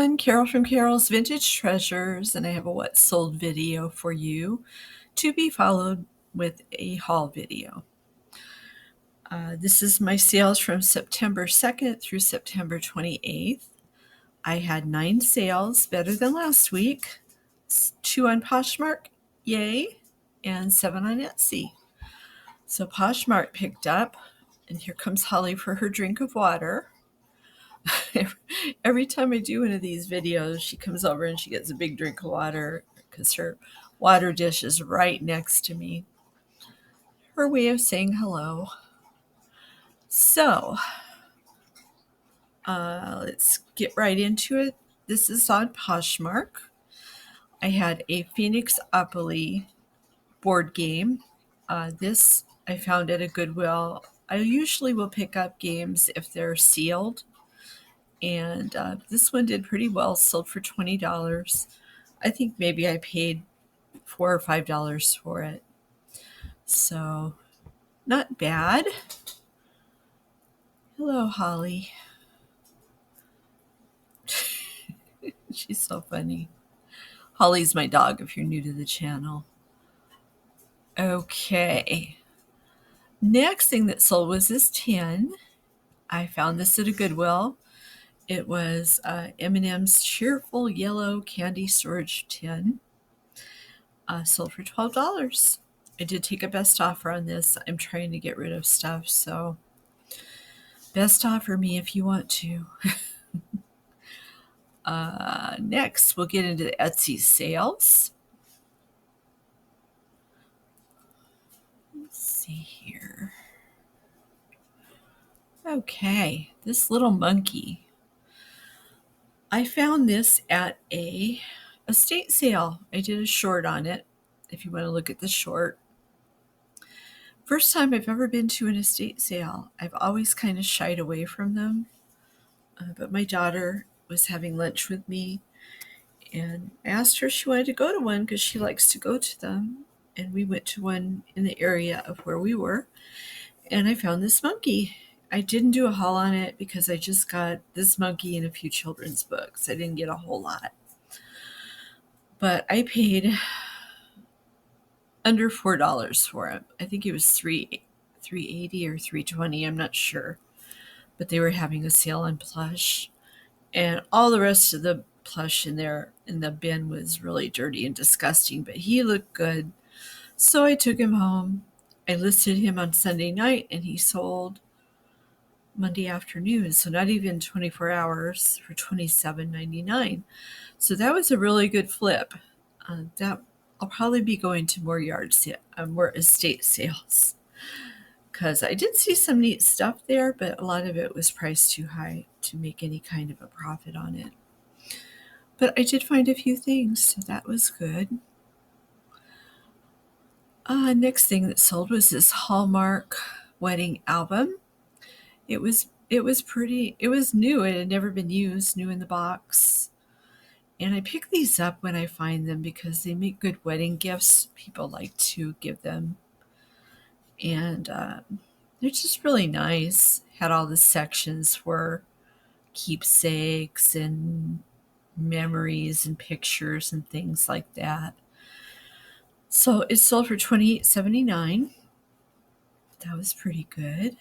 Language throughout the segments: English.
everyone, Carol from Carol's Vintage Treasures, and I have a What Sold video for you to be followed with a haul video. This is my sales from September 2nd through September 28th. I had 9 sales, better than last week. 2 on Poshmark, yay, and 7 on Etsy. So Poshmark picked up, and here comes Holly for her drink of water. Every time I do one of these videos, she comes over and she gets a big drink of water because her water dish is right next to me. Her way of saying hello. So, let's get right into it. This is on Poshmark. I had a Phoenix Opoly board game. This I found at a Goodwill. I usually will pick up games if they're sealed. And this one did pretty well, sold for $20. I think maybe I paid $4 or $5 for it. So, not bad. Hello, Holly. She's so funny. Holly's my dog if you're new to the channel. Okay. Next thing that sold was this tin. I found this at a Goodwill. It was M&M's Cheerful Yellow Candy Storage Tin. Sold for $12. I did take a best offer on this. I'm trying to get rid of stuff, so best offer me if you want to. Next, we'll get into the Etsy sales. Let's see here. Okay, this little monkey. I found this at a estate sale. I did a short on it, if you want to look at the short. First time I've ever been to an estate sale. I've always kind of shied away from them. But my daughter was having lunch with me, and I asked her if she wanted to go to one because she likes to go to them. And we went to one in the area of where we were, and I found this monkey. I didn't do a haul on it because I just got this monkey and a few children's books. I didn't get a whole lot. But I paid under $4 for him. I think it was $3.80 or $3.20, I'm not sure. But they were having a sale on plush. And all the rest of the plush in there in the bin was really dirty and disgusting, but he looked good. So I took him home. I listed him on Sunday night, and he sold Monday afternoon, so not even 24 hours, for $27.99. So that was a really good flip. That I'll probably be going to more estate sales, because I did see some neat stuff there, but a lot of it was priced too high to make any kind of a profit on it. But I did find a few things, so that was good. Next thing that sold was this Hallmark wedding album. It was pretty. It was new. It had never been used, new in the box. And I pick these up when I find them because they make good wedding gifts. People like to give them. And they're just really nice. Had all the sections for keepsakes and memories and pictures and things like that. So it sold for $28.79. That was pretty good.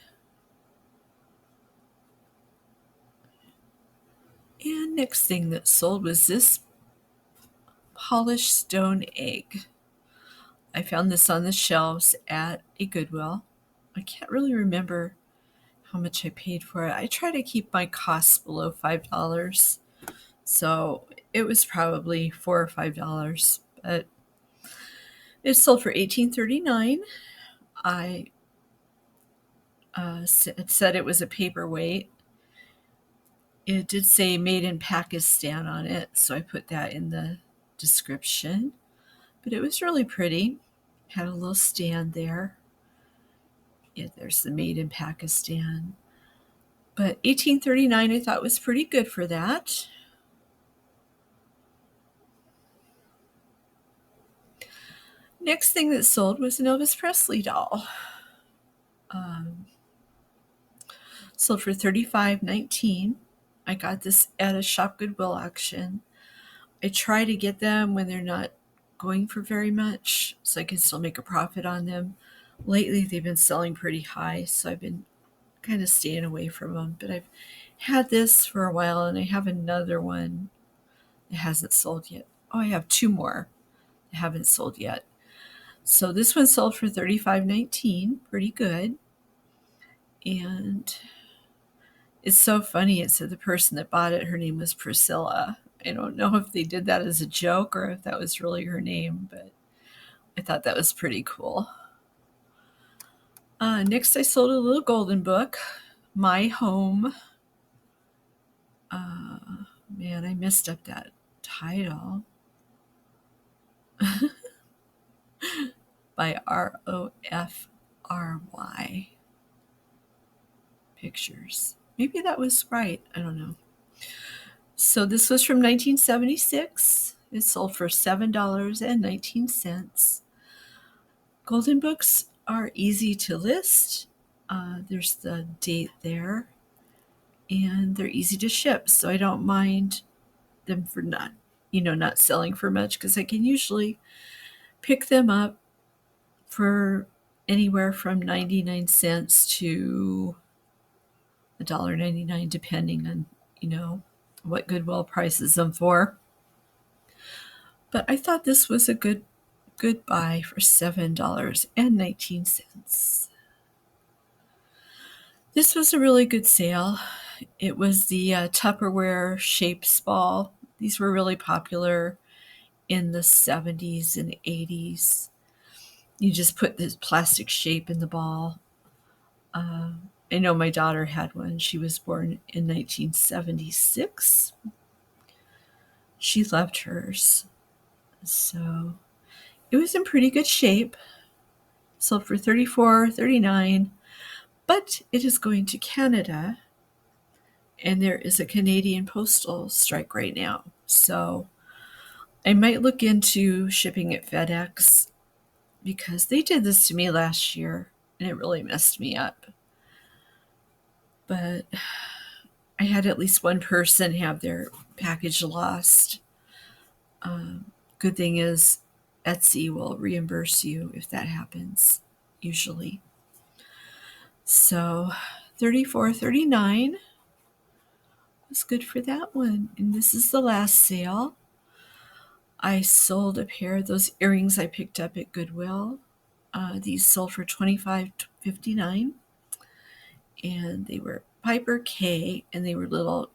And next thing that sold was this polished stone egg. I found this on the shelves at a Goodwill. I can't really remember how much I paid for it. I try to keep my costs below $5. So it was probably $4 or $5, but it sold for $18.39. I it said it was a paperweight. It did say made in Pakistan on it, so I put that in the description. But it was really pretty. Had a little stand there. Yeah, there's the made in Pakistan. But $18.39 I thought was pretty good for that. Next thing that sold was an Elvis Presley doll. Sold for $35.19. I got this at a Shop Goodwill auction. I try to get them when they're not going for very much so I can still make a profit on them. Lately, they've been selling pretty high, so I've been kind of staying away from them. But I've had this for a while, and I have another one that hasn't sold yet. Oh, I have two more that haven't sold yet. So this one sold for $35.19, pretty good. And it's so funny. It said the person that bought it, her name was Priscilla. I don't know if they did that as a joke or if that was really her name, but I thought that was pretty cool. Next, I sold a little golden book, My Home. Man, I messed up that title. By Rofry Pictures. Maybe that was right. I don't know. So this was from 1976. It sold for $7.19. Golden books are easy to list. There's the date there, and they're easy to ship. So I don't mind them for not selling for much because I can usually pick them up for anywhere from 99 cents to $1.99, depending on, what Goodwill prices them for. But I thought this was a good buy for $7.19. This was a really good sale. It was the Tupperware shapes ball. These were really popular in the 70s and 80s. You just put this plastic shape in the ball. I know my daughter had one. She was born in 1976. She loved hers. So it was in pretty good shape. Sold for $34.39. But it is going to Canada, and there is a Canadian postal strike right now. So I might look into shipping at FedEx because they did this to me last year, and it really messed me up. But I had at least one person have their package lost. Good thing is Etsy will reimburse you if that happens, usually. So $34.39 was good for that one. And this is the last sale. I sold a pair of those earrings I picked up at Goodwill. These sold for $25.59. And they were Piper K, and they were little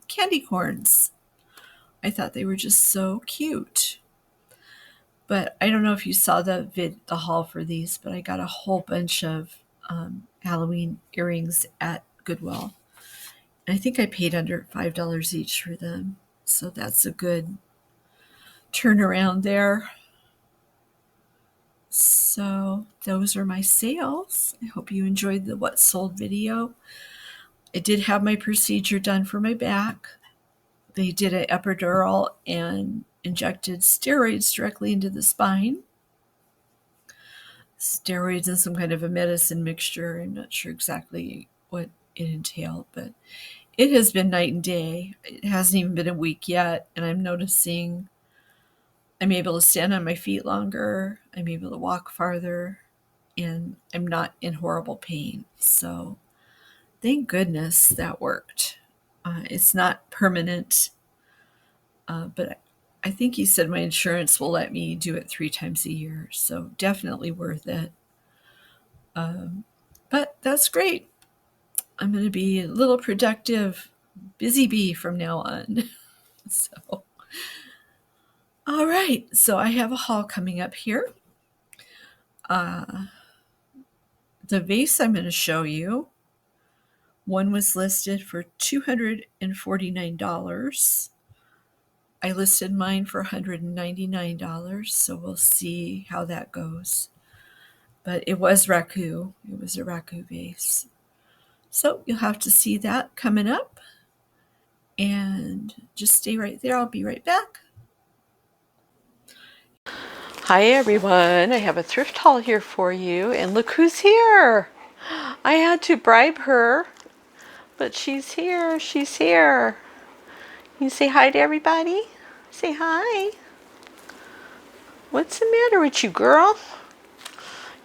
candy corns. I thought they were just so cute. But I don't know if you saw the haul for these, but I got a whole bunch of Halloween earrings at Goodwill. And I think I paid under $5 each for them. So that's a good turnaround there. So those are my sales. I hope you enjoyed the what sold video. I did have my procedure done for my back. They did an epidural and injected steroids directly into the spine. Steroids and some kind of a medicine mixture. I'm not sure exactly what it entailed, but it has been night and day. It hasn't even been a week yet, and I'm noticing I'm able to stand on my feet longer. I'm able to walk farther, and I'm not in horrible pain. So thank goodness that worked. It's not permanent, but I think he said my insurance will let me do it 3 times a year. So definitely worth it. But that's great. I'm going to be a little productive, busy bee from now on. So, all right. So I have a haul coming up here. The vase I'm going to show you, one was listed for $249. I listed mine for $199, so we'll see how that goes. But it was raku. It was a raku vase. So you'll have to see that coming up. And just stay right there. I'll be right back. Hi everyone. I have a thrift haul here for you. And look who's here. I had to bribe her But she's here. She's here. You say hi to everybody? Say hi. What's the matter with you, girl?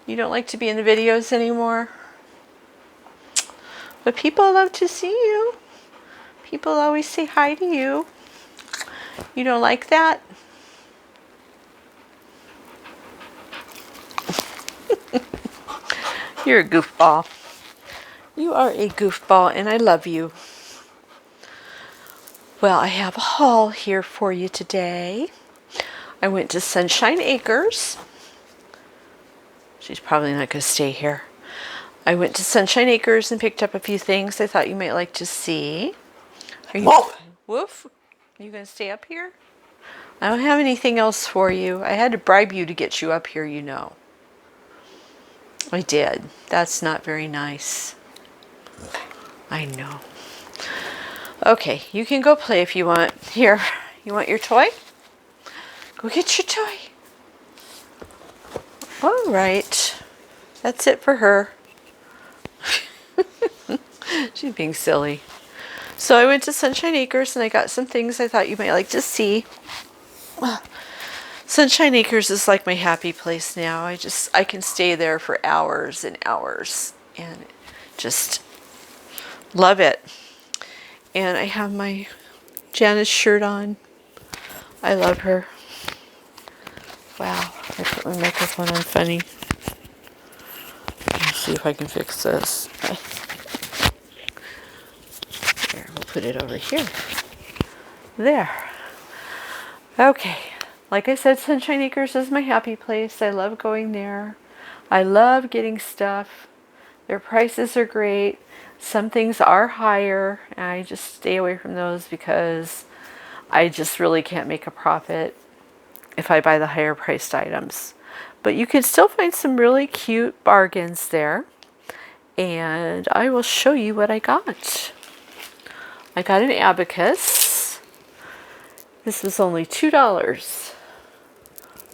You don't like to be in the videos anymore? But people love to see you. People always say hi to you. You don't like that? You're a goofball. You are a goofball, and I love you. Well, I have a haul here for you today. I went to Sunshine Acres. She's probably not going to stay here. I went to Sunshine Acres and picked up a few things I thought you might like to see. Are you, woof? Are you going to stay up here? I don't have anything else for you. I had to bribe you to get you up here, you know. I did. That's not very nice. I know. Okay, you can go play if you want. Here, you want your toy? Go get your toy. All right. That's it for her. She's being silly. So I went to Sunshine Acres and I got some things I thought you might like to see. Sunshine Acres is like my happy place now. I can stay there for hours and hours and just love it. And I have my Janice shirt on. I love her. Wow, I put my microphone on funny. Let's see if I can fix this. There, we'll put it over here. There. Okay. Like I said, Sunshine Acres is my happy place. I love going there. I love getting stuff. Their prices are great. Some things are higher, and I just stay away from those because I just really can't make a profit if I buy the higher priced items. But you can still find some really cute bargains there. And I will show you what I got. I got an abacus. This was only $2.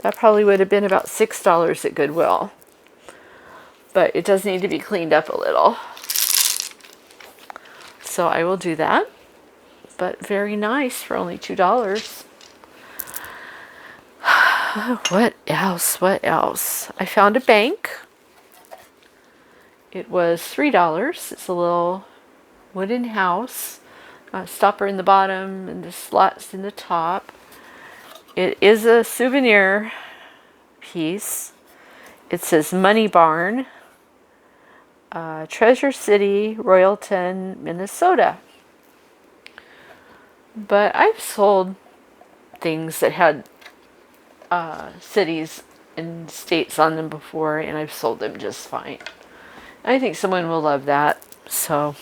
That probably would have been about $6 at Goodwill. But it does need to be cleaned up a little. So I will do that. But very nice for only $2. What else? What else? I found a bank. It was $3. It's a little wooden house. Stopper in the bottom and the slots in the top. It is a souvenir piece. It says Money Barn, Treasure City, Royalton, Minnesota. But I've sold things that had cities and states on them before, and I've sold them just fine. I think someone will love that. So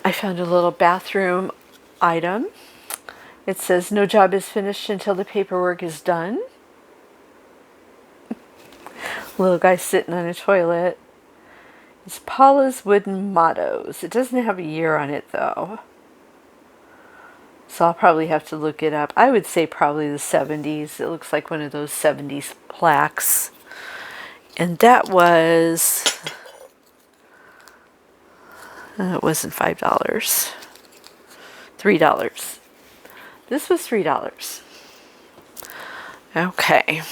I found a little bathroom item. It says, no job is finished until the paperwork is done. Little guy sitting on a toilet. It's Paula's Wooden Mottos. It doesn't have a year on it, though. So I'll probably have to look it up. I would say probably the 70s. It looks like one of those 70s plaques. And that was... it wasn't $5. $3. This was $3. Okay.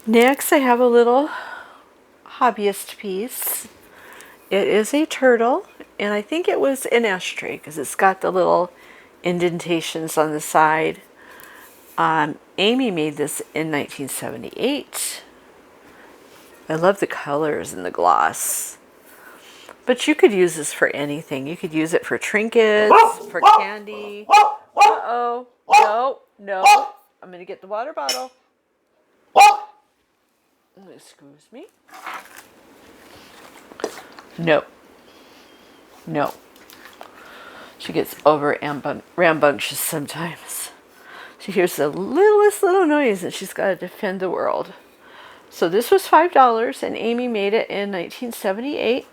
Next, I have a little hobbyist piece. It is a turtle, and I think it was an ashtray because it's got the little indentations on the side. Amy made this in 1978. I love the colors and the gloss. But you could use this for anything. You could use it for trinkets, for candy. Uh-oh. No, no. I'm going to get the water bottle. Excuse me. No. No. She gets over rambunctious sometimes. She hears the littlest little noise and she's got to defend the world. So this was $5 and Amy made it in 1978.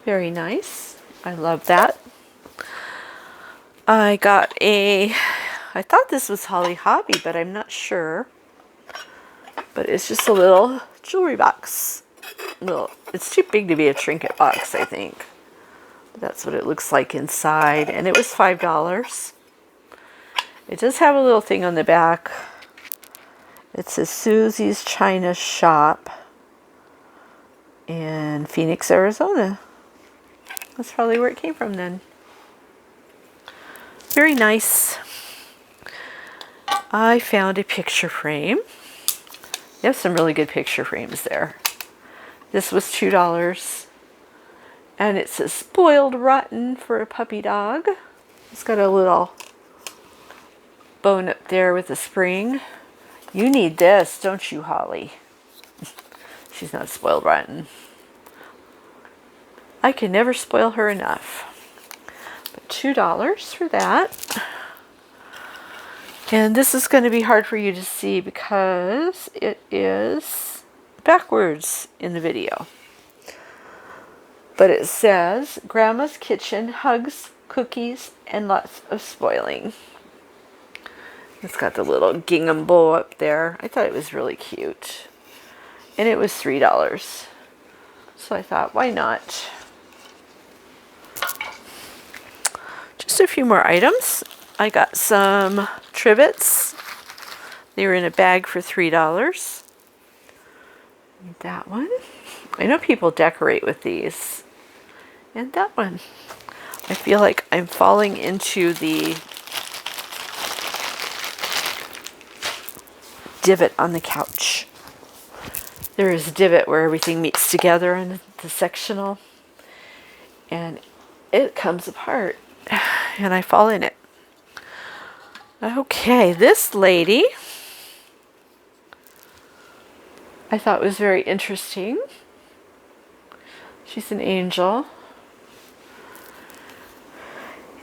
Very nice. I love that. I thought this was Holly Hobby, but I'm not sure. But it's just a little jewelry box. little, it's too big to be a trinket box, I think. But that's what it looks like inside, and it was $5. It does have a little thing on the back. It says Susie's China Shop in Phoenix, Arizona. That's probably where it came from then. Very nice. I found a picture frame. They have some really good picture frames there. This was $2. And it says spoiled rotten for a puppy dog. It's got a little bone up there with a spring. You need this, don't you, Holly? She's not spoiled rotten. I can never spoil her enough. But $2 for that. And this is going to be hard for you to see because it is backwards in the video. But it says, Grandma's Kitchen, hugs, cookies, and lots of spoiling. It's got the little gingham bow up there. I thought it was really cute. And it was $3. So I thought, why not? Just a few more items. I got some trivets. They were in a bag for $3. And that one. I know people decorate with these. And that one. I feel like I'm falling into the divot on the couch. There is a divot where everything meets together in the sectional. And it comes apart. And I fall in it. Okay, this lady I thought was very interesting. She's an angel.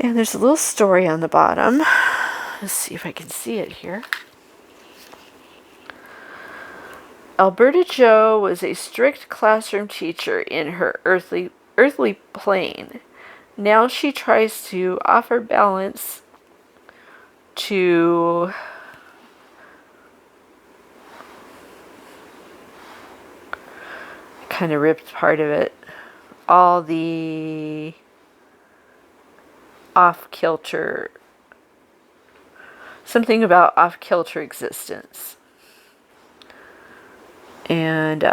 And there's a little story on the bottom. Let's see if I can see it here. Alberta Jo was a strict classroom teacher in her earthly plane. Now she tries to offer balance to kind of ripped part of it. All the off-kilter, something about off-kilter existence. And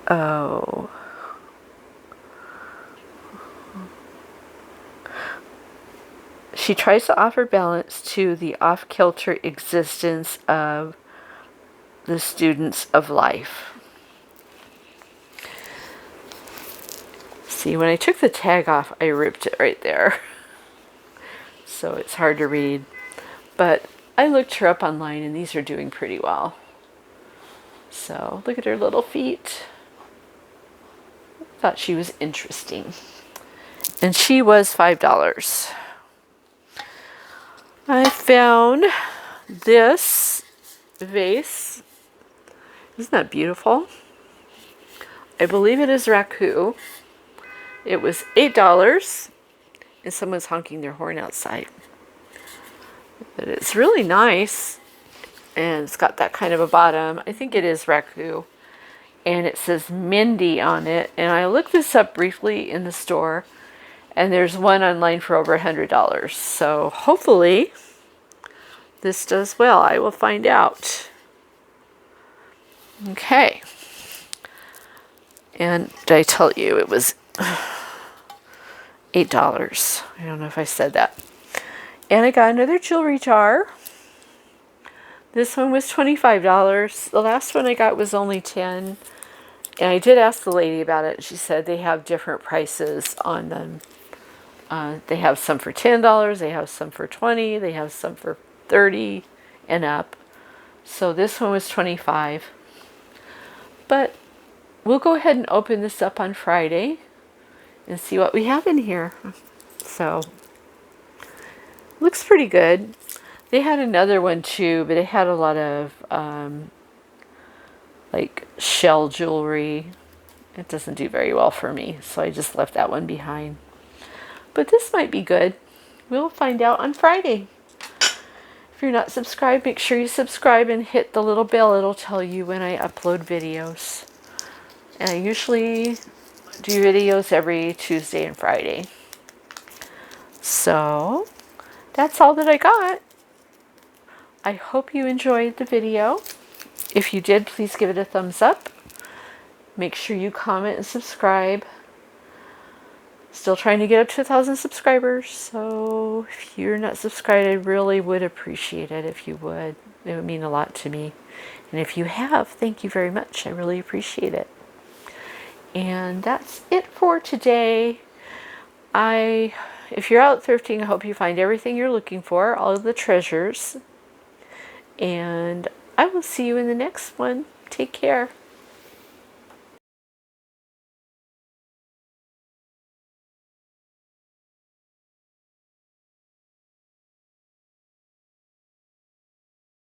oh, she tries to offer balance to the off-kilter existence of the students of life. See, when I took the tag off, I ripped it right there. So it's hard to read. But I looked her up online and these are doing pretty well. So look at her little feet. Thought she was interesting. And she was $5. I found this vase. Isn't that beautiful? I believe it is raku. It was $8 and someone's honking their horn outside. But it's really nice. And it's got that kind of a bottom. I think it is raku. And it says Mindy on it. And I looked this up briefly in the store. And there's one online for over $100. So hopefully this does well. I will find out. Okay. And did I tell you it was $8? I don't know if I said that. And I got another jewelry jar. This one was $25. The last one I got was only $10. And I did ask the lady about it. She said they have different prices on them. They have some for $10. They have some for $20. They have some for $30 and up. So this one was $25. But we'll go ahead and open this up on Friday and see what we have in here. So looks pretty good. They had another one too, but it had a lot of like shell jewelry. It doesn't do very well for me, so I just left that one behind. But this might be good. We'll find out on Friday. If you're not subscribed, make sure you subscribe and hit the little bell. It'll tell you when I upload videos. And I usually do videos every Tuesday and Friday. So that's all that I got. I hope you enjoyed the video. If you did, please give it a thumbs up. Make sure you comment and subscribe. Still trying to get up to 1,000 subscribers, so if you're not subscribed, I really would appreciate it if you would. It would mean a lot to me. And if you have, thank you very much. I really appreciate it. And that's it for today. If you're out thrifting, I hope you find everything you're looking for, all of the treasures. And I will see you in the next one. Take care.